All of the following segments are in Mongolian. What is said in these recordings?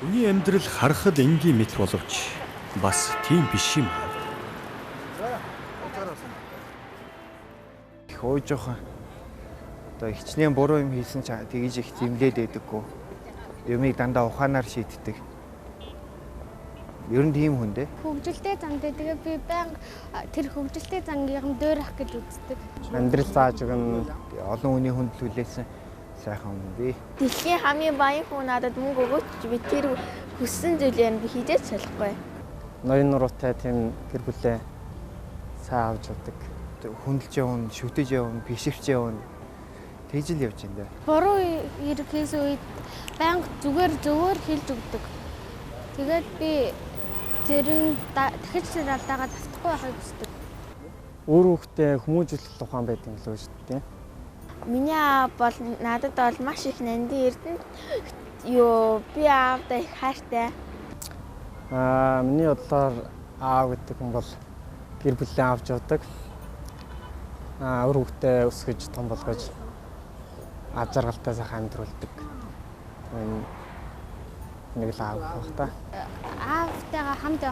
Хүний амьдрал харахад энгийн мэт боловч бас тийм биш юм. Их ууж жоохон одоо хичнээн буруу юм хийсэн ч тэгж их зэмлээд байдаггүй. Юмыг дандаа ухаанаар шийддэг. Ер нь тийм хүн дээ. Хөгжилтэй зам дээр тэгээ би баян тэр хөгжилтэй зангийнхан дөөрөх гэж үздэг. Амьдрал зааж өгнө. Олон хүний хүнд хүлээсэн сайхан хүн би. Дэлхийн хамгийн баян хүн надад мөнгө өгөөч би тэр хүссэн зүйлээр би хийжээч салахгүй. Ноён нуруутай тийм гэр бүлээ сайн авч удаг. Хүндэлж явна, шүтэж явна, биширч явна. Тэгж л явж байна. Буруу хэрэг хийсэн үед баян зүгээр хэлж өгдөг. Тэгээд би тэрэн дахиж тэр алдаага давтахгүй байхыг хүсдэг. Өөр хүүхдээ хүмүүжүүлэх ухаан байдаг юм л шүү дээ. Миний аав бол надад бол маш их нандин эрдэнэ. Би аавдаа их хайртай. Миний бодлоор аав гэдэг хүн бол гэр бүлээ авч явдаг. Өөр хүүхдээ өсгөж том болгож аж аргалтай сайхан амьдруулдаг. Нэг л аав байх та. Аавтайгаа хамт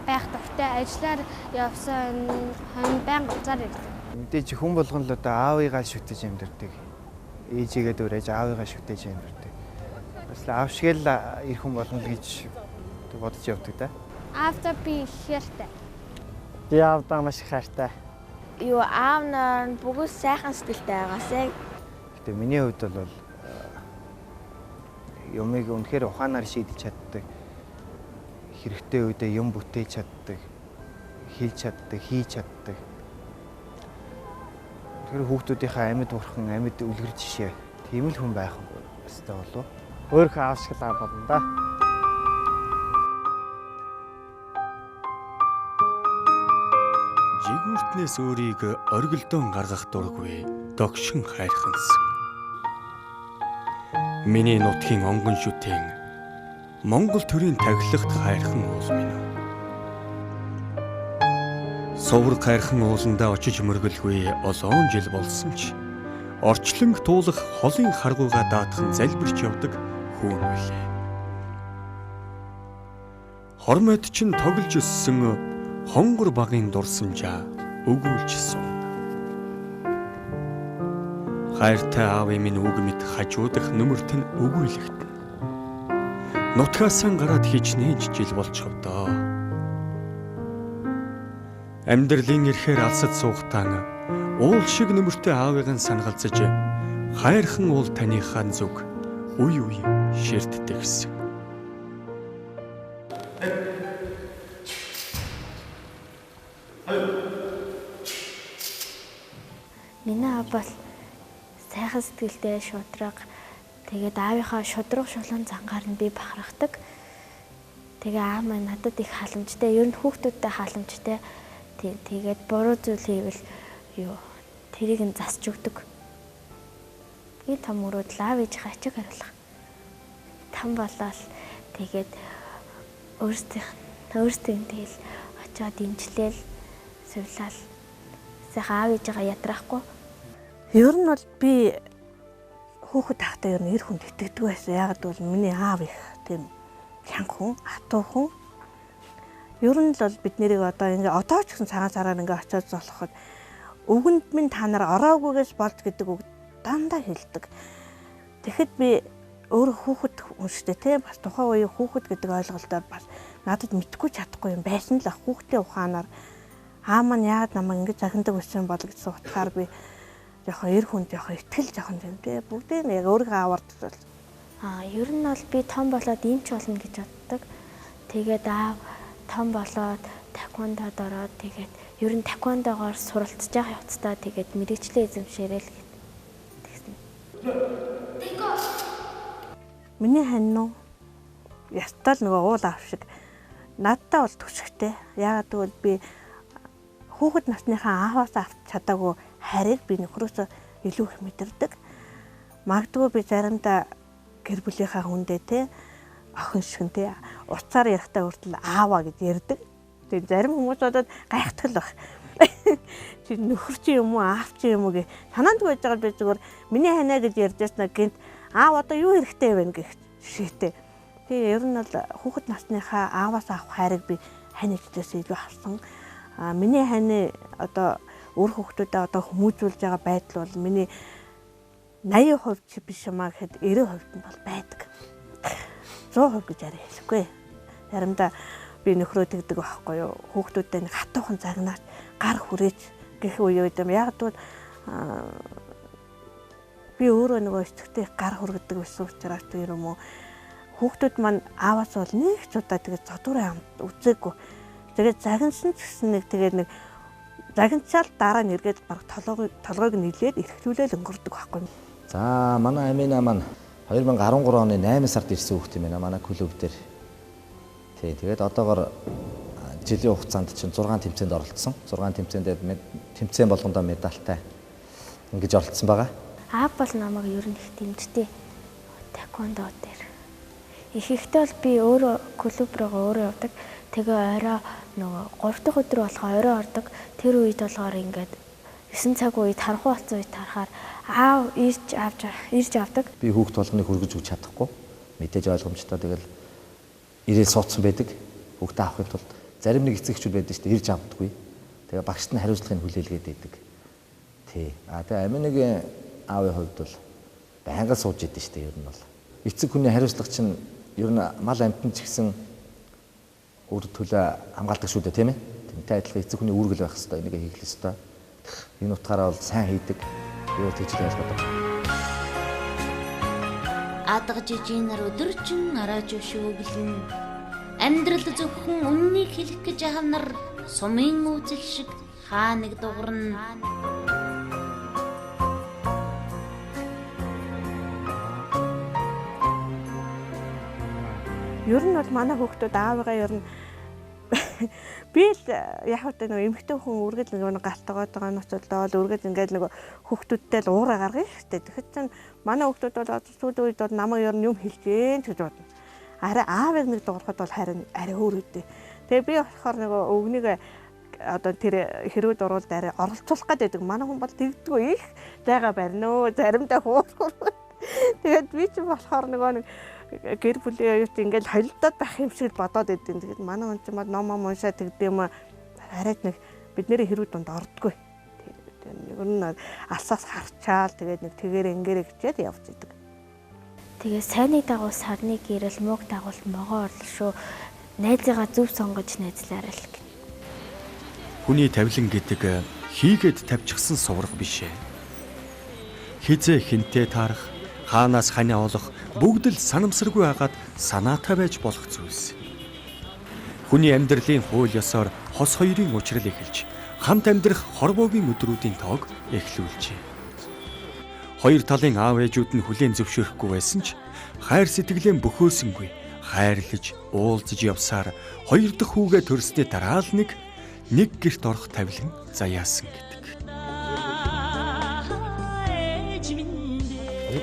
байх дуртай ажиллаар явсан хон баян уцаар ирдэг. Мэдээж хүн болгон л одоо аавыгаа шүтэж амьдардаг. Ээжигээ дөрэж аавыгаа шүтэж амьдардаг. Бас л аав шиг л ирэх хүн болно гэж бодож явдаг да. Аавтай би их хайртай. Би аавдаа маш их хайртай. Аав нар бүгд сайхан сэтгэлтэй байгаасай. Гэтэ миний хувьд бол юмыг үнэхээр ухаанаар шийдэж чаддаг. Хэрэгтэй үедээ юм бүтээж чаддаг. Хэлж чаддаг, хийж чаддаг. Тэр хүүхдүүдийнхээ амьд бурхан, амьд үлгэр жишээ. Тийм л хүн байх ёстой болов. Өөрөө аав шиг л аав болно да. Жигүүртнээс өөрийг оргилдон гаргах дургүй догшин хайрхансан. Миний нутгийн онгон шүтэн Монгол төрийн тахилагт хайрхан уул минь. Сувраг хайрхан ууландаа очиж мөргөлгүй олон жил болсон ч орчлонг туулах холын харгууга даатхан залбирч явдаг хүн байлээ. Хормойд чин тоглож өссөн хонгор багын дурсамжаа өгүүлж суун. Хайртай аавын минь үг мэд хажуудах нүмерт нь өгүүлэгдэн. Нутгаасаа гараад хичнээн жил болчихвдоо. Амьдралын эрхээр алсад суугатан уул шиг нүмертэй аавыг нь сангалзаж хайрхан уул таныхаа зүг үе үе ширтдэг гэсэн. Миний аав бол сайхан сэтгэлтэй шудраг. Тэгээд аавынхаа шудраг шулуун зангаар нь би бахархдаг. Тэгээ аав маань надад их халамжтай. Ер нь хүүхдүүдтэй халамжтай. Тэгээд буруу зүйл хийвэл тэрийг нь засч өгдөг. Би том өрөөд аав ээжийнхээ ачиг хариулах. Там болоод тэгээд өөрсдийн тэгэл очиод дэмжлээл сувлал. Сайхан аав ээжигээ ятраахгүй. Ер нь бол би хүүхэд тахтай ер нь эр хүнд итгэдэг байсан. Яагаад гэвэл миний аав их тийм чанга хүн, хатуу хүн. Ер нь л бид нэрийг одоо ч гэсэн цагаан сараар очиод золоход өвгөнд минь та нар ороогүйгээс болж гэдэг үг дандаа хэлдэг. Тэгэхэд би өөрөө хүүхэд хүн шүү дээ тийм бас тухайн үеийн хүүхэд гэдэг ойлголтоор бас надад мэдгүй чадахгүй юм байсан л хүүхдийн ухаанаар аа маань яагаад намайг ингэж захиндаг байсан бол гэж суутахаар би жоохон эр хүнд жоохон итгэл жоохон юм тий бүгдийг нь яг өөрийгөө авардаг бол. Ер нь бол би том болоод эмч болно гэж боддог. Тэгээд аав том болоод таквондод ороод тэгээд ер нь таквондогоор суралцж байгаа явцдаа тэгээд мэрэгчлээ эзэмшээрэл гэсэн. Миний хань ястал нөгөө уул аав шиг надтай бол төшгтэй. Яагаад гэвэл би хүүхэд насныхаа ааваас авч чадаагүй харийг би нөхрөөсөө илүү их мэдэрдэг. Магадгүй би заримдаа гэр бүлийнхаа хүндээ те охин шиг те уцаар ярихдаа хүртэл ааваа гэж ярьдаг. Тэгээ зарим хүмүүс бодоод гайхдаг л баг. чи нөхөр чи юм уу аав чи юм уу гэ санаанд байж байгаа би зүгээр миний ханаа гэж ярьж яснаа гинт аав одоо юу хэрэгтэй вэ гэх жишээтэй. Тэгээ ер нь бол хүүхэд насныхаа ааваас авах хайрыг би хань ээждээс илүү авсан. Миний хань одоо өөр хүүхдүүдэд одоо хүмүүжүүлж байгаа байдал бол миний 80% ч биш юмаа гэхэд 90% нь бол байдаг. 100% гэж арай хэлэхгүй. Заримдаа би нөхрөө тэгдэг байхгүй юу. Хүүхдүүдтэй нэг хатуухан загнаад гар хүрээч гэх үе үед юм. Яг бол би өөрөө нөгөө эцэгтэй гар хүргэдэг байсан учраас юм уу. Хүүхдүүд маань ааваас бол нэг ч удаа тэгээд зодуурын амт үзээгүй. Тэгээд загинсан ч гэсэн нэг тэгээд нэг загинчаал дараа нь эргээд баг толгойг нийлээд эрхлүүлээд өнгөрдөг байхгүй. За манай Амина маань 2013 оны 8 сард ирсэн хүүхд юм байна. Манай клуб дээр. Тий, тэгээд одоогоор жилийн хугацаанд чинь 6 тэмцээнд оролцсон. 6 тэмцээнд тэмцээн болгондоо медальтай ингэж оролцсон байгаа. Аав бол намайг ер нь их дэмждэг. Таеквондо дээр. Ихэнхдээ бол би өөрөө клуб руугаа өөрөө явдаг. Тэгээ орой нөгөө 3 дахь өдөр болохоо орой ордог. Тэр үед болохоор ингээд 9 цаг үед харахгүй болсон үед тарахаар аав ирж авдаг. Би хүүхд болгоныг хүргэж өгч чадахгүй. Мэдээж ойлгомжтой тэгэл ирээл суудсан байдаг. Хүүхдээ авахын тулд зарим нэг эцэгчүүд байдаг шүү дээ ирж авдаггүй. Тэгээ багшд нь хариуцлагыг хүлээлгээд байдаг. Тий. Тэгээ Аминыгийн аавын хувьд бол байнга сууж идэв шүү дээ ер нь бол. Эцэг хүний хариуцлага чинь ер нь мал амьтан ч гэсэн өөр төлөө хамгаалдаг шүү дээ тийм ээ. Тэнтэй адилхан эцэг хүний үүргэл байх хэрэгтэй. Энийг хийх ёстой. Энэ утгаараа бол сайн хийдэг. Юу тийж ойлгоод байна. Адгаж ижинэр өдөржин арааж өшөөгөлн амьдрал зөвхөн үннийг хэлэх гэж ахнар сумын үзэл шиг хаа нэг дуурна. Ер нь бол манай хүүхдүүд аавыгаа ер нь би л яг хөтэ нөгөө эмэгтэй хүн үргэлж нөгөө галтгоод байгаа нь бол үргэлж ингээд нөгөө хүүхдүүдтэй л уураа гаргая хэрэгтэй. Тэгэхэд чинь манай хүүхдүүд бол сүүлийн үед бол намайг ер нь юм хэлжээ гэж бодно. Арай аавыг нэг дуурахад бол харин арай өөр үдээ. Тэгээ би болохоор нөгөө өвгнийг одоо тэр хэрүүд оруулаад арай оролцуулах гэдэг. Манай хүн бол тэгдэггүй их зайгаа барина өө заримдаа хуурах. Тэгээд би ч болохоор нөгөө нэг гэр бүлийн оюут ингээд холилдоод байх юм шиг бодоод идэв. Тэгээд манай хүн ч юм ном уншаад тэгдэм арайд нэг бидний хэрүүд донд ордгоо. Тэгээд ер нь алсаас харчаал тэгээд нэг тэгээр ингээрэ гэчээд явж идэг. Тэгээ сайныг дагуул сарны гэрэл мууг дагуул могоо орлоо шүү. Найзыгаа зөв сонгож найзлаарай л гэнэ. Хүний тавилан гэдэг хийгээд тавьчихсан сувраг биш ээ. Хизээ хинтээ таарах, хаанаас ханиа олох бүгд л санамсаргүй байгаад санаатай байж болох зүйлс. Хүний амьдралын хууль ёсоор хос хоёрын учрал эхэлж, хамт амьдрах хорвоогийн өдрүүдийн тоог эхлүүлжээ. Хоёр талын аав ээжүүд нь хүлээн зөвшөөрөхгүй байсан ч хайр сэтгэлээ бөхөөсөнгүй хайрлаж, уулзаж явсаар хоёр дахь хүүгээ төрсний дараа л нэг гэрт орох тавилан заяасан гэдэг.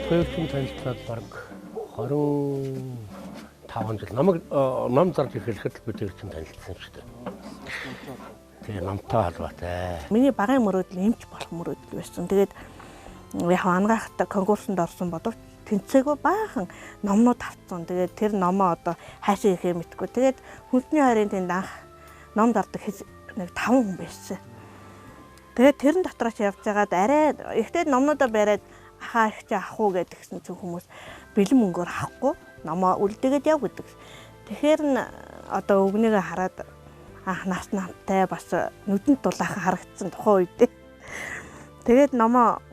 Хоёр хүн танилцаад баг 25 жил намайг ном зарж эхлэхэд бид хоёр чинь танилцсан шүү дээ. Тэгээ номтой холбоотой. Миний багын мөрөөдөл эмч болох мөрөөдөл байсан. Тэгээд яг ангаахтай конкурсанд орсон бодовч тэнцээгүй баахан номнууд авсан. Тэгээд тэр номоо одоо хаашаа ихээ мэдгүй. Тэгээд хүнсний хайрын тэнд анх ном зардаг нэг 5 хүн байсан. Тэгээд тэрэн дотроос явж байгаад арай ихтэй номнуудаа бариад ахаа их чи ах уу гэдгсэн чинь хүмүүс бэлэн мөнгөөр авахгүй номоо үлдээгээд яв гэдэг. Тэгэхээр н одоо өвгнийгээ хараад анх нас намтай бас нүдэнд дулаахан харагдсан тухайн үедээ. Тэгээд номоо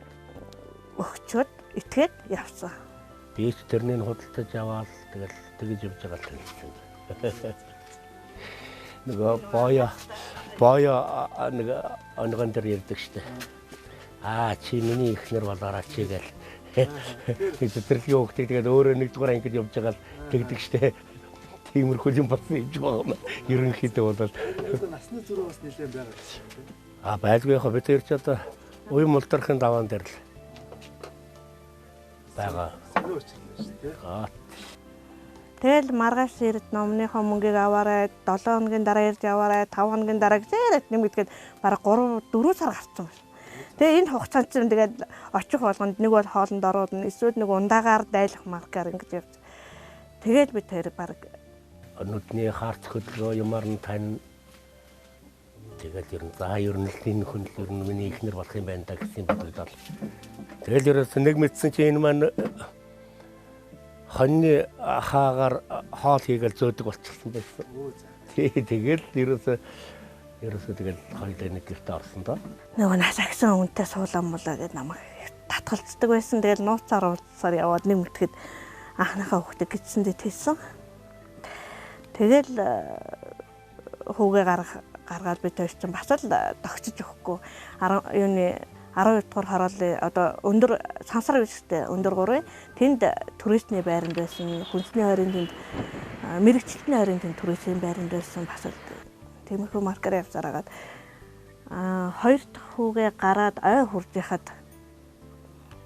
өгчөөд итгээд явсан. Би ч тэрнийг худалдаж аваад тэгэл тэгж явж байгаа л танилцсан. Нөгөө боё нэг онгон дээр ярьдаг штэ. Чи миний ихнэр болоораа чи гэл. Тэтгэлийн хөвгтэй тэгээд өөрөө нэг дугаар ангид явж байгаа л тэгдэг штэ. Тиймэрхүү юм болсон юм байна. Ерөнхийдөө бол насны зүрх бас нэлээд байгаа. Байлгүй яхаа бид тэр ч одоо уян мулдархын даваан дээр л байгаа. Тэгэл маргааш ирээд номныхоо мөнгийг аваарай, 7 хоногийн дараа ирж аваарай, 5 хоногийн дараа гэж нэмэгдгээд бараг 3 4 сар гарсан байна. Тэгээ энэ хугацаанд чинь тэгээд очих болгонд нэг бол хоолнд оруулна, эсвэл нэг ундаагаар дайлах маркаар ингэж явж. Тэгээд би тэр бараг нүдний хаарц хөдөлгөөн юмар нь тань тэгэл ер нь за ер нь энэ хүн ер нь миний ихнэр болох юм байна да гэсэн бодлоо. Тэгэл ерөөс нэг мэдсэн чинь энэ маань хоньны хаагаар хоол хийгээл зөөдөг болчихсон байсан. Тэгэл ерөөсөө тэгэл хоёулаа нэг гэртээ орсон доо. нөгөө нас агсан үнтэй суулаа муулаа гэдэг намайг татгалцдаг байсан. Тэгэл нууцаар уулзсаар яваад нэг мэтгэд анхныхаа хүүхдээ гидсэндээ хэлсэн. Тэгэл хүүгээ гаргаад би тэр чинь бас л тогтчих өгөхгүй 12 дугаар хороолын одоо өндөр сансар гэжтэй өндөр 3 тэнд туристны байранд байсан, хүнсний ойрын тэнд мэрэгчлэлтний ойрын тэнд туристийн байранд байсан бас л тиймэрхүү маркер явцараад хоёр дахь хүүгээ гараад ой хурж яхад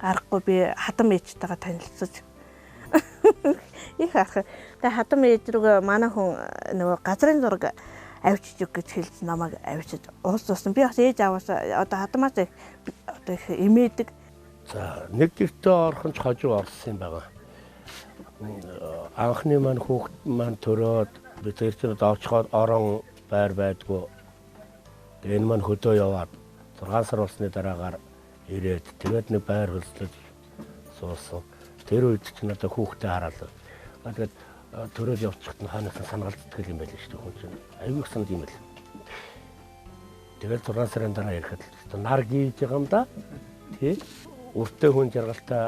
аргагүй би хадам ээжтэйгээ танилцаж их ах. Тэгээ хадам ээж рүүгээ манай хүн нөгөө газрын зураг авчиж өг гэж хэлж намайг авчиж уулзсан. Би бас ээж аваас одоо хадамаас одоо их имээдэг. За нэг гэртээ орхон ч хожуу орсон юм байгаа. Анхны маань хүүхд маань төрөөд би тэр чинь оочхоор орон байр байдгүй. Энэ маань хөдөө яваад 6 сар болсны дараагаар ирээд тэгээд нэг байр хөлслөж суусан. Тэр үед чинь одоо хүүхдээ хараалаа. Тэгээд төрөөд явчихт нь хаанаас санагалддаг юм байл шүү дээ хүн чинь. Аюу их санд юм байл. Тэгээд 6 сарын дараа ирэхэд л нар гийж байгаа юм да. Тий. Өртөө хүн жаргалтай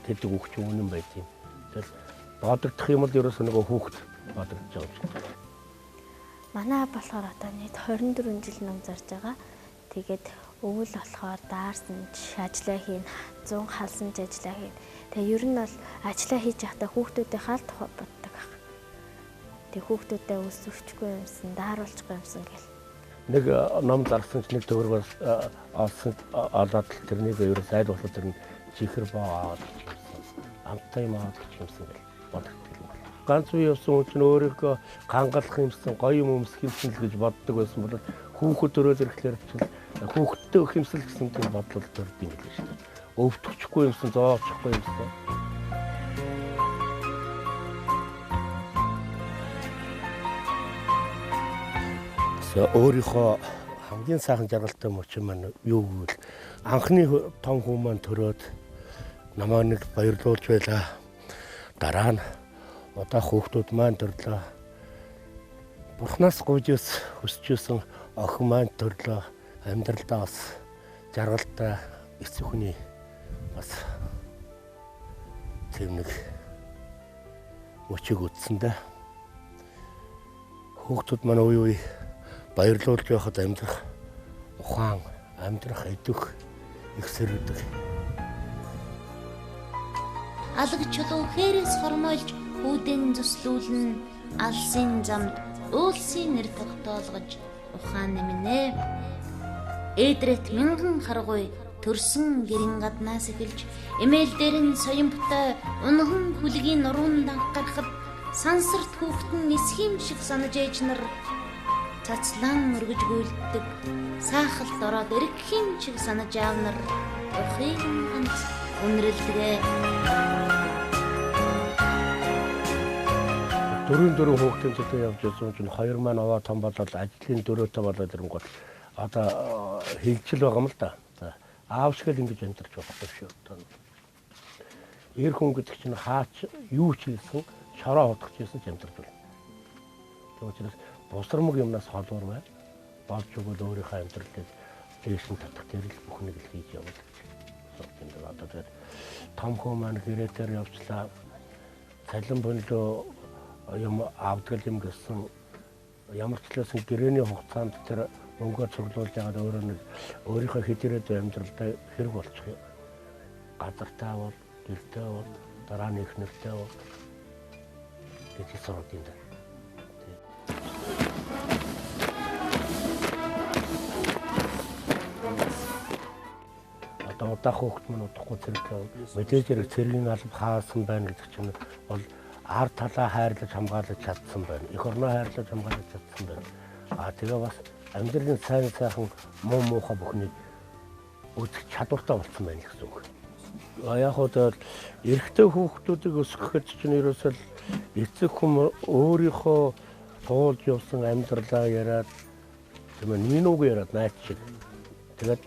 гэдэг үг чинь үнэн байт юм. Тэгэл бодогдох юм бол ерөөсөө нөгөө хүүхд бодогдож байгаа юм. Манай болохоор одоо нийт 24 жил ном зарж байгаа. Тэгээд өвөл болохоор даарсан ажиллаа хийн, 100 халсан ажиллаа хийн. Тэгээ ер нь бол ажиллаа хийж байхдаа хүүхдүүдээ хаалт боддог баг. Тэгээ хүүхдүүдээ өсвөчгүй юмсан, дааруулчихгүй юмсан гэл. Нэг ном зарсан ч нэг төгрөг олсон олоод тэрнийг ерөөс айл болох тэр нь чихэр боо амттай юм аа гэж юмсан гэл боддог. Ганц үе явсан хүн чинь өөрийнхөө хангалах юмсан, гоё юм өмсөх юмсан л гэж боддог байсан бол хүүхэд төрөөд ирэхлээр чинь хүүхэдтэй өх юмсэл гэсэн тийм бодлол төрд юм л шүү дээ. Өвдөгчгүй юмсан, зоовчихгүй юмсан. Өөрийнхөө хамгийн сайхан жаргалтай мочин маань юу гэвэл анхны том хүн маань төрөөд намаа нэг баярлуулж байлаа. Дараа нь одоо хүүхдүүд маань төрлөө. Бурхнаас гуйжээс хүсчээсэн охин маань төрлөө. Амьдралдаа бас жаргалтай эцэг хүний бас тийм нэг мөчиг үтсэндээ хүүхдүүд маань ууй баярлуулж байхад амьдрах ухаан, амьдрах идэх их сэрүүдэг. Алаг чулуу хээрээс хормойлж хүүдэн зүслүүлэн алсын замд уулсын нэр тогтоолгож ухаан нэмнэ. Эдрет мянган харгуй төрсөн гэрэн гаднаас эхэлж эмээл дээр нь соён бутай унхан хүлгийн нуруунд анхаарахад сансарт хүүхдэн нисхим шиг санаж ээж нар цацлан өргөж гүйлдэг саахалт ороод эргхийн шиг санаж аав нар ухыг ганц үнрэлдэгэ. Дөрөв хүүхдийн зүйтэй явж байсан чинь хоёр маань аваа том болоод ажлын дөрөөтэй болоод ирэнгүүт одоо хилжил байгаа юм л да. Аав шиг л ингэж амьдарч болохгүй шүү дээ. Эр хүн гэдэг чинь хаач юу ч хийсэн шороо hodгож ийсэн ч амьдарч байна. Тэгвэл учраас бусармаг юмнаас холуур бай. Болж өгөл өөрийнхөө амьдралыг дээшин татах дээр л бүх нэг л хийж явал гэж бодсон даа. Одоо тэгээд том хүн маань хэрэг дээр явчлаа. Цалин бонлоо юм авдаг юм гэсэн ямар ч лсэн гэрээний хугацаанд тэр мөнгөөр цуглуулж яагаад өөрөө нэг өөрийнхөө хэдийрээд амьдралдаа хэрэг болчих юм. Газартаа бол, гэртээ бол, дараа нь их нэртэй бол гэж сураад юм даа. Одоо удаа хүүхд мань удахгүй зэрэг мэдээж хэрэг цэргийн алба хаасан байна гэдэг чинь бол ард талаа хайрлаж хамгаалж чадсан байна. Эх орноо хайрлаж хамгаалж чадсан байна. Тэгээ бас амьдралын сайн сайхан муу муухай бүхнийг үзэх чадвартай болсон байна гэсэн үг. Яг одоо эрэгтэй хүүхдүүдийг өсгөхөд чинь ерөөсөө эцэг хүм өөрийнхөө туулж явсан амьдралаа яриад нинүүг яриад найз шиг. Тэгээд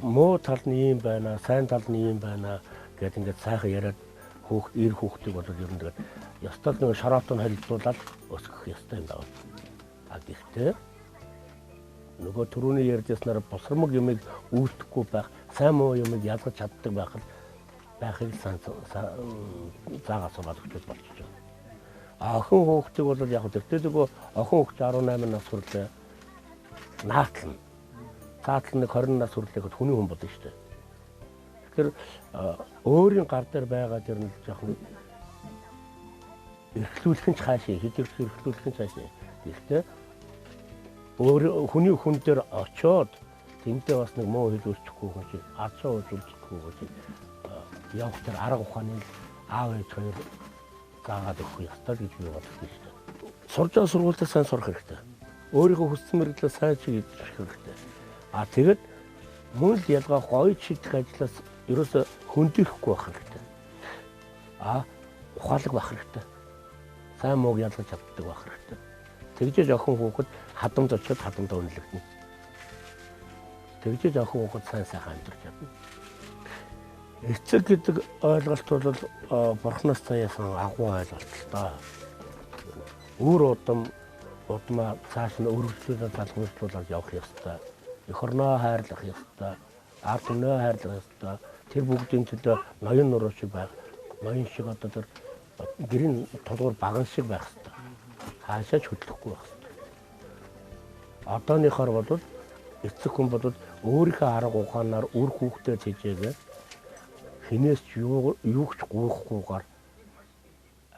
муу тал нь юм байна, сайн тал нь юм байна гэдэг ингээд сайхан яриад эр хүүхдийг бол ер нь тэгээд ёстой нэг шороотон холилдуулаад өсгөх ёстой юм байна. Гэхдээ нөгөө түрүүний ярьжсанаар босромог юмыг үйлдэхгүй байх, сайн муу юмыг ялгаж чаддаг байхыг заагаас болгож болчих жоо. Охин хүүхдийг бол яг тэгтээгүй охин хүүхд 18 нас хүрлээ наатлна. Цаатлан 20 нас хүрлээхэд хүний хүн болно шүү дээ. Тэгэхээр өөрийн гар дээр байгаа дэр нь жоохон эрхлүүлэх нь хаашаа, хэдийгээр эрхлүүлэх нь хаашаа. Гэхдээ хүний хүн дээр очиод тэнтэй бас нэг муу хэл үлдэхгүй хүн чинь ачаа үлдэхгүй хүн чинь явах тэр арга ухааны аав ээж хоёр заагаад өгөх ёстой гэж би боддог шүү дээ. Сурж байгаа сургуультай сайн сурах хэрэгтэй. Өөрийнхөө хүссэн мэрэглээ сайн чиглэж хэрэгтэй. Тэгээд мөн л ялгаах гоё шийдэх ажлаас ерөөсө хөндөхгүй байх хэрэгтэй. Ухаалаг байх хэрэгтэй. Сайн мууг ялгаж чаддаг байх хэрэгтэй. Тэгжээж охин хүүхэд хадамд очиод хадамдаа үнэлэгдэнэ. Тэгжээж охин хүүхэд сайн сайхан амьдрах чадна. Эцэг гэдэг ойлголт бол бурхнаас цаасан агуу ойлголт л доо. Өөр удмаа цааш нь өргөжлүүлээд талхуулаад явах ёстой. Эх орноо хайрлах ёстой. Ард түмнээ хайрлах ёстой. Тэр бүгдийн төлөө ноён нуруу шиг байх. Ноён шиг одоо тэр гэрийн толгуур баган шиг байх ёстой. Хаашаач хөдлөхгүй байх ёстой. Одооныхоор бол эцэг хүн бол өөрийнхөө арга ухаанаар үр хүүхдээ тэжээгээ хинээс юу ч гуйхгүйгээр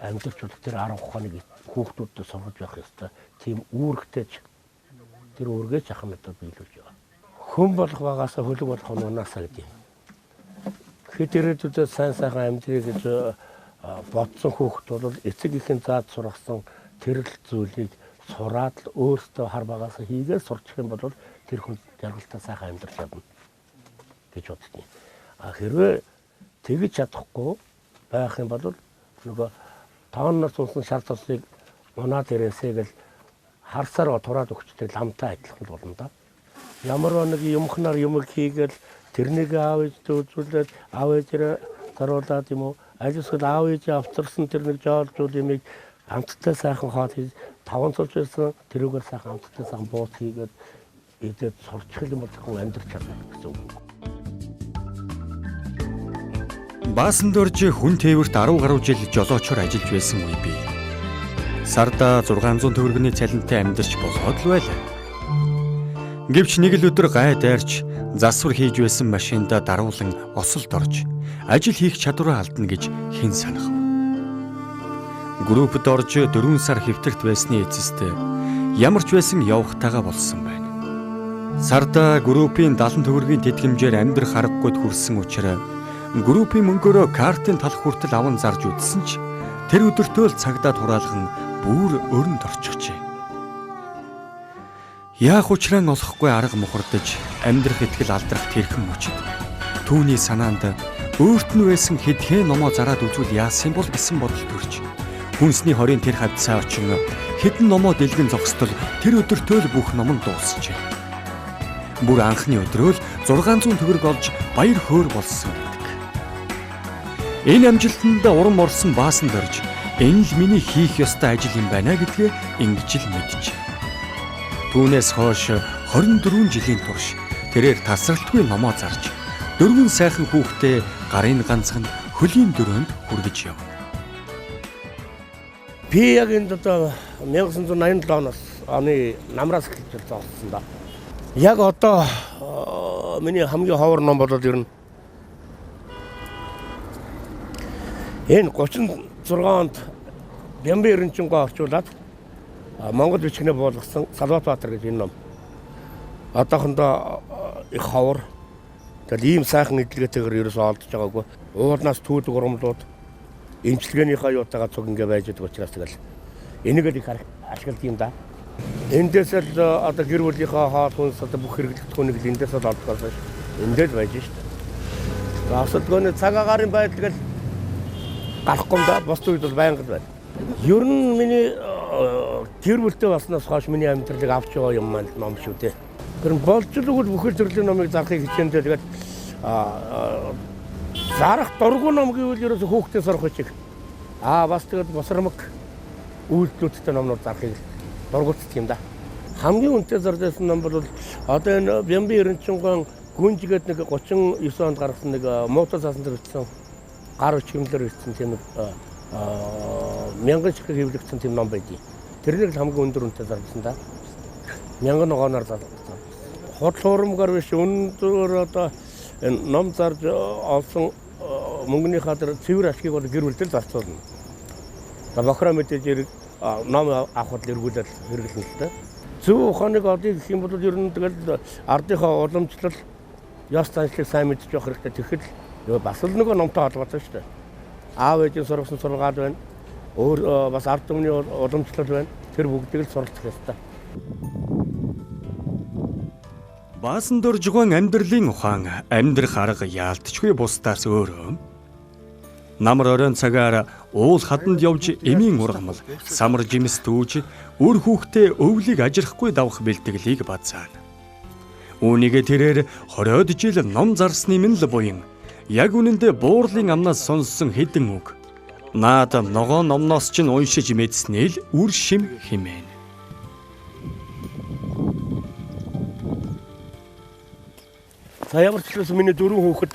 амьдрч бол тэр арга ухааныг хүүхдүүдэд сургаж явах ёстой. Тийм үүрэгтэй тэр үүргээ чахан надад биелүүлж байгаа. Хүн болох багаасаа хөлөг болох нь унаасаа гэдэг юм. Хэд ирээдүйдээ сайн сайхан амьдрий гэж бодсон хүүхд бол эцэг ихэн заад сургасан тэр л зүйлийг сураад л өөртөө хар багаасаа хийгээд сурчих юм бол тэр хүн жаргалтай сайхан амьдрах чадна гэж боддог юм. Хэрвээ тэгж чадахгүй байх юм бол нөгөө тоонноос унсан шар цусыг унаад ирээсэй гэл харсаар тураад өгчтэй ламтай адилхан болно да. Ямар нэг юмхнаар юм хийгээл тэрнийг аав ээжтэй үзүүлээд аав ээжээ заруулаад юм уу ажил аав ээжээ авчирсан тэр нэг жоолжууд юмыг амттай сайхан хоол хийж таван цулж ирсэн тэрүүгээр сайхан амттай сайхан бууз хийгээд идээд сурчих юм бол хүн амьдрах чадна гэсэн үг. Баасан дөрж хүн тээвэрт 10 гаруй жил жолоочор ажиллаж байсан үе бий. Сарда 600 төгрөгийн цалинтай амьдарч болоод л байлаа. Гэвч нэг л өдөр гай дайрч засвар хийж байсан машинда даруулан осолд орж ажил хийх чадвараа алдна гэж хэн санах вэ? Группд орж 4 сар хэвтэрт байсны эцэст ямар ч байсан явахтайгаа болсон байна. Сарда группийн 70 төгрөгийн тэтгэмжээр амьдрах аргагүйд хүрсэн учраас группийн мөнгөөрөө картын талх хүртэл аван зарж үтсэн ч тэр өдөртөө л цагдаа тураалган бүр өрөнд орчихжээ. Яах учраа олохгүй арга мухардаж амьдрах итгэл алдрах тэрхэн мөчд түүний санаанд өөрт нь байсан хэдхэн номоо зараад үзвэл яасан бол гэсэн бодол төрж хүнсний хорийн тэр хавцаа очин хэдэн номоо дэлгэн зогсдол тэр өдөртөө л бүх ном нь дуусчээ. Бүр анхны өдрөө л 600 төгрөг олж баяр хөөр болсон гэдэг. Энэ амжилтанд урам орсон баасан дөрж энэ л миний хийх ёстой ажил юм байна гэдгээ ингэж л мэдчихэ. Түүнээс хойш 24 жилийн турш тэрээр тасралтгүй номоо зарж 4 сайхан хүүхдээ гарын ганцхан хөлийн дөрөнд хүргэж явна. Би яг энэ одоо 1987 оны намраас эхэлж зогссон да. Яг одоо миний хамгийн ховор ном болоод ирнэ. Энэ 36 онд Бямбын эренчингөө орчуулад Монгол бичгнээ буулгасан Салбатбаатар гэж энэ ном. Одоохондоо их ховор. Тэгэл ийм сайхан эдлэгээтэйгээр ерөөсөө олдож байгаагүй. Уулнаас түүдэг урамлууд эмчилгээнийхээ юутайгаа цуг ингээ байж байгаа учраас тэгэл энийг л их ашигладаг юм да. Эндээс л одоо гэр бүлийнхээ хоол хүнс одоо бүх хэрэглэгдэхүүнийг л эндээс л олдгоос ш. Эндээс байж шүү дээ. Асуулгын цаг агарын байдал гэл гарахгүй юм да. Бос үед бол байнга байна. Ер нь миний гэр бүлтэй болсноос хойш миний амьдралыг авч байгаа юм маань ном шүү дээ. Гэр болж л үгүй бүхэл төрлийн номыг зарахыг хичээндээ тэгээд зарах дургу ном гэвэл ерөөсө хүүхдээ сурах хүчиг. Бас тэгээд босромог үйлдэлүүдтэй номнууд зарахыг дургуутдаг юм да. Хамгийн үнэтэй зардсан ном бол одоо энэ Бямби Эренчингон гүнжгээд нэг 39 онд гаргасан нэг муутай цаасан дээр бичсэн гар чимлэр бичсэн тийм нэг 1000 шиг хэвлэгдсэн тийм ном байдгийг. Тэрнийг л хамгийн өндөр үнэтэй зардсан да. 1000 ногооноор зардсан. Хот хуурмгаар биш өндөр одоо энэ ном зарж олсон мөнгөний хадар цэвэр ашгийг бол гэр бүлдэл зарцуулна. Бохроо мэдээж ном авахд эргүүлээд хэрэглэнэ л дээ. Зөв ухааныг олъё гэх юм бол ер нь тэгэл ардынхаа уламжлал яс заншлыг сайн мэдж явах хэрэгтэй. Тэгэхэд бас л нөгөө номтой холбоотой шүү дээ. Аав ээжийн сургасан сургаал байна. Өөр бас ард түмний уламжлал байна. Тэр бүгдийг л суралцах ёстой. Баасан дор жугаан амьдралын ухаан амьдрах арга яалтчгүй бусдаас өөрөө. Намар оройн цагаар уул хаданд явж эмийн ургамал самар жимс түүж үр хүүхдээ өвлийг ажирахгүй давах бэлтгэлийг бацаана. Үүнийгээ тэрээр 20-од жил ном зарсны минь л буян яг үнэндээ буурлын амнаас сонссон хэдэн үг. Наад ногоо номноос ч уншиж мэдснээ л үр шим хэмээн. Ямар ч гэсэн миний 4 хүүхэд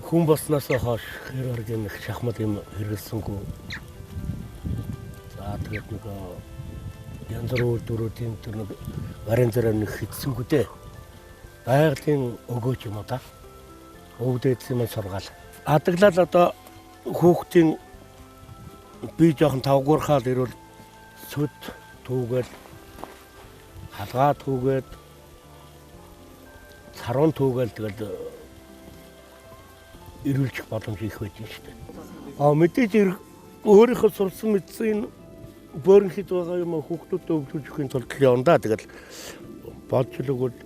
хүн болсноос хойш хэрэг нэг шахмат юм хэрэгэлсэнгүй. За тэгээд нэг янз бүр дөрүүдийн тэр нэг варен зэрэг нэг хитсэнгүү дээ. Байгалийн өгөөч юм да. Өвдөдсөн юм сургаал. Адаглал одоо хүүхдийн би жоохон тавгуурхаад ирвэл сүд түүгээл халгаа түүгээд сарун түүгээл тэгэл ирүүлчих боломж их байж шүү дээ. Мэдээж өөрийнхөө сурсан мэдсэн бөөрн хэд байгаа юм хүүхдүүдэд өвлөжөхийн тулд явна да. Тэгэл бодж л өгвөл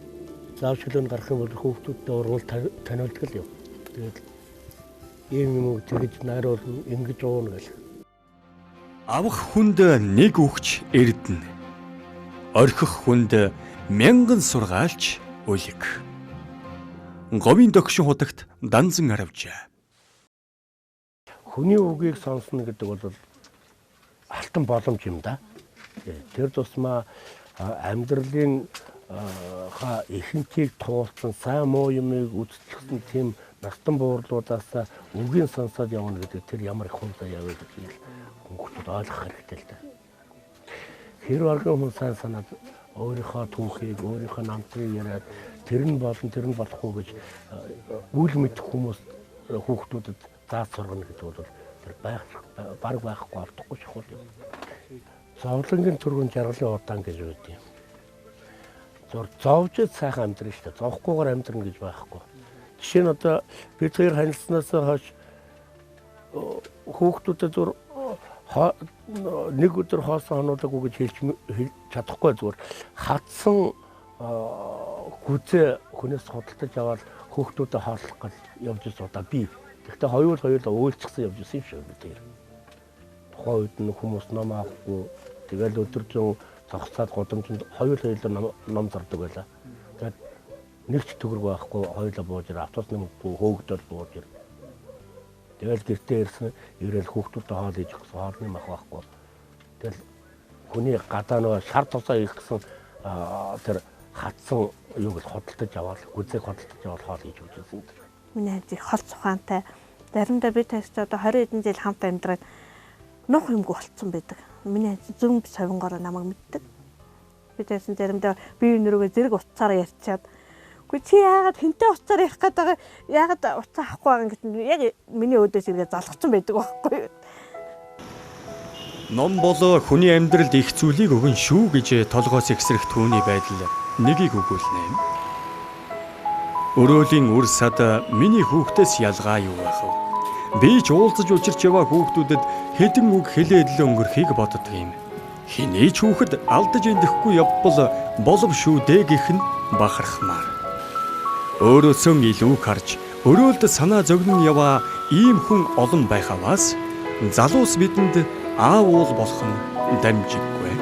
заавчлан гарах юм бол хүүхдүүдэд ургуул таниулдаг л юм. Тэгэл ийм юм тэгж найруулна ингэж уuna гэл. Авах хүнд нэг өгч эрдэнэ. Орхих хүнд 1000 сургаалч үлэг. Говийн догшин хутагт данзан аравжаа. Хүний үгийг сонсно гэдэг бол алтан боломж юм да. Тэр тусмаа амьдралын ихэнхийг туулсан сайн муу юмыг үзчихсэн тийм настан буурлуудаас үгийн сонсоод явна гэдэг тэр ямар их хүнтэй яваа гэдгийг хүмүүст ойлгох хэрэгтэй л да. Тэр оргон хүн сайн санаад өөрийнхөө түүхийг, өөрийнхөө намтрыг яриад тэр нь болон тэр нь болохгүй гэж үл мэдэх хүмүүс хүүхдүүдэд зааж сургана гэдэг бол тэр баг байхгүй автахгүй чухал юм. Зовлонгийн түргэн жаргалын удаан гэж үүдээ. Зовж сайхан амьдрын шүү дээ. Зовхгүйгээр амьдрна гэж байхгүй. Жишээ нь одоо бид хоёр танилцсанаас хойш хүүхдүүдэд зур нэг өдөр хоосон хоноогүй гэж хэлж чадахгүй зүгээр хатсан гүзээ хүнээс худалдаж аваад хүүхдүүдэд хааллах гэж явж байгаа удаа би. Гэхдээ хоёулаа уйлчихсан явж исэн юм шиг бид. Тухайн үед нь хүмүүс ном авахгүй тэгэл өдөржин зогсоод гудамжинд хоёулаа ном зардаг байлаа. Тэгээд нэг ч төгрөг байхгүй хоёулаа бууж ир автобус нэмэхгүй хөөгдөд бууж ир. Тэгэл гэртээ ирсэн ирээл хүүхдүүдэд хоол хийж өгсөн хоолны мах байхгүй. Тэгэл хүний гадаа нөгөө шар тусаа их гэсэн тэр хатсан юуг хөдөлтөж аваад гүзээг хөдөлтөж аваад хоол хийж өгсөн. Миний ажиг хол цухаантай заримдаа би тасч одоо 20 хэдэн жил хамт амьдраад нөх юмгүй болцсон байдаг. Миний ажиг зөв совингороо намайг мэддэг. Би тасч заримдаа би өнөрөөгөө зэрэг уцаараа ярьчаад үгүй чи яагаад хинтээ уцаар ярих гээд байгаа яагаад уцаа авахгүй байгаа гэсэн яг миний өөдөөс иргээ залгцсан байдаг байхгүй. Ном болоо хүний амьдралд их зүйлийг өгөн шүү гэж толгоос ихсрэх түүний байдал нэгийг өгүүлнэ. Өрөөлийн үр сад миний хүүхдээс ялгаа юу байх вэ? Би ч уулзаж учирч яваа хүүхдүүдэд хэдэн үг хэлээд л өнгөрөхийг боддог юм. Хэний ч хүүхэд алдаж эндэхгүй явбал болов шүү дээ гэх нь бахархмаар. Өөрөөсөө илүү харж өрөөлд санаа зогнон яваа ийм хүн олон байхаваас залуус бидэнд аав уул болох нь дамжиггүй.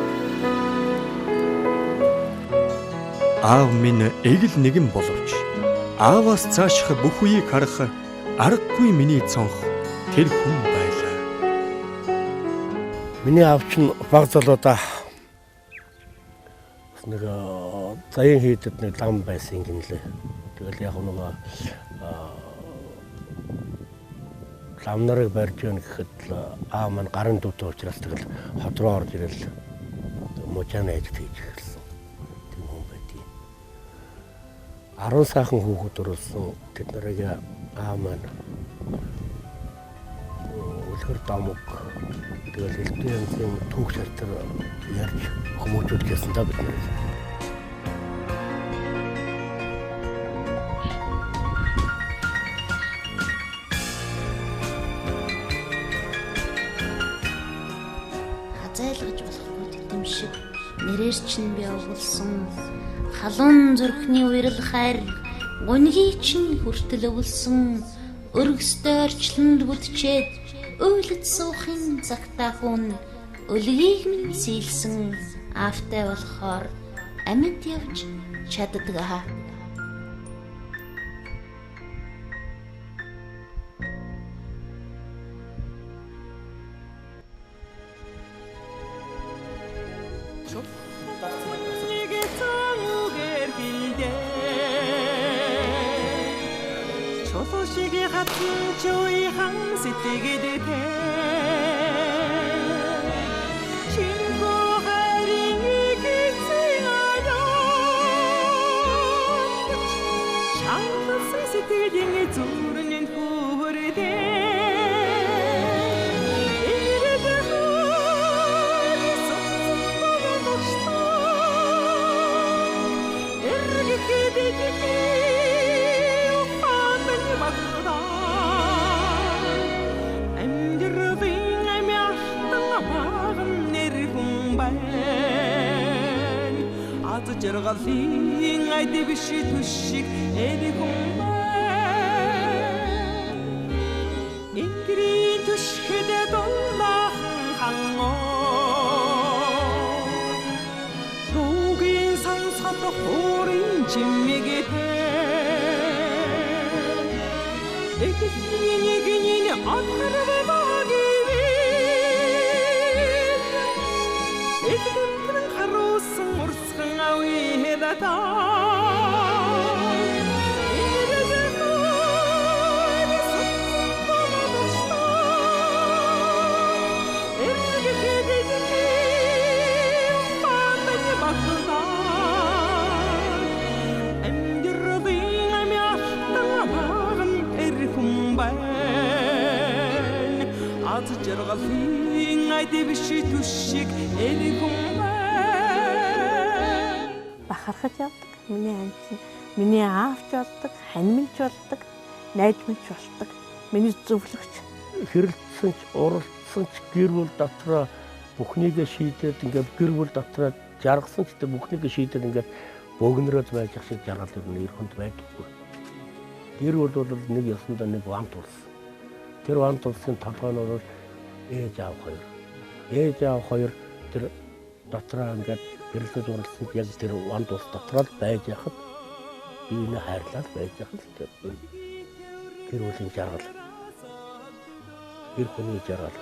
Аав минь эгэл нэгэн боловч ааваас цааших бүх үеийг харах аргагүй миний цонх тэр хүн байлаа. Миний аав чинь баг залуудаа нэг заян хийдэд нэг лам байсан юм лээ. Тэгэл яг нөгөө лам нарыг барьж яах гэхэд аав маань гарын дүүтэй учраас тэгэл хот руу орж ирэл мужаан ээж хийж эхэлсэн. Тийм хүн байдгийг. 10 сайхан хүүхэд өрүүлсэн тэд нарыг аав маань үлгэр дамг тэгэл элдв янзын түүх шалтар ярьж хүмүүжүүлсэн та бид нар. Хазайлгаж болохгүй тэтэм шиг нэрээр чинь би оволсон халуун зүрхний уйрал хайр гунгийн чинь хүртэл өвлсөн өргөстэй орчлонд бүдчээд уйлд суухын цагтаа хүн өлгийг минь сийлсэн аавтай болохоор амьд явж чаддгаа. 초소식이 같은 조이 항시 뛰게 돼 친구 하링이 기치하여 장수 스티딩이 주르는 후르대 저러가리 아이디 비시 두식 에리 공반 인기리 두식에도 나항항어 독인 상사도 호린 진미게 돼 애기니 어타르를 막이 애기들은 가로승 오르승 아위에다다 бахархаж явдаг. Миний анчин миний аавч болдог, хань минь болдог, найз минь болдог. Миний зөвлөгч. Хэрэлдсэн ч, уралдсан ч гэр бүл дотроо бүхнийгээ шийдээд ингээд гэр бүл дотроо жаргасан ч гэдэг бүхнийгээ шийдээд ингээд богинороо байж ах шиг жаргал ирнэ эрхэнд байдаггүй. Гэр бүл бол нэг ёсондоо нэг вант улсан. Тэр вант улсын толгой нь бол ээж аав хоёр. Ээж аав хоёр тэр дотроо ингээд гэрлэж уралсан яг тэр вант ус дотроо байж яхад биений хайрлал байж яхад тэр гэр бүлийн жаргал. Гэр хүний жаргал.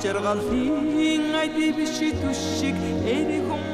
Жаргал хин айди биши түшиг эри хүн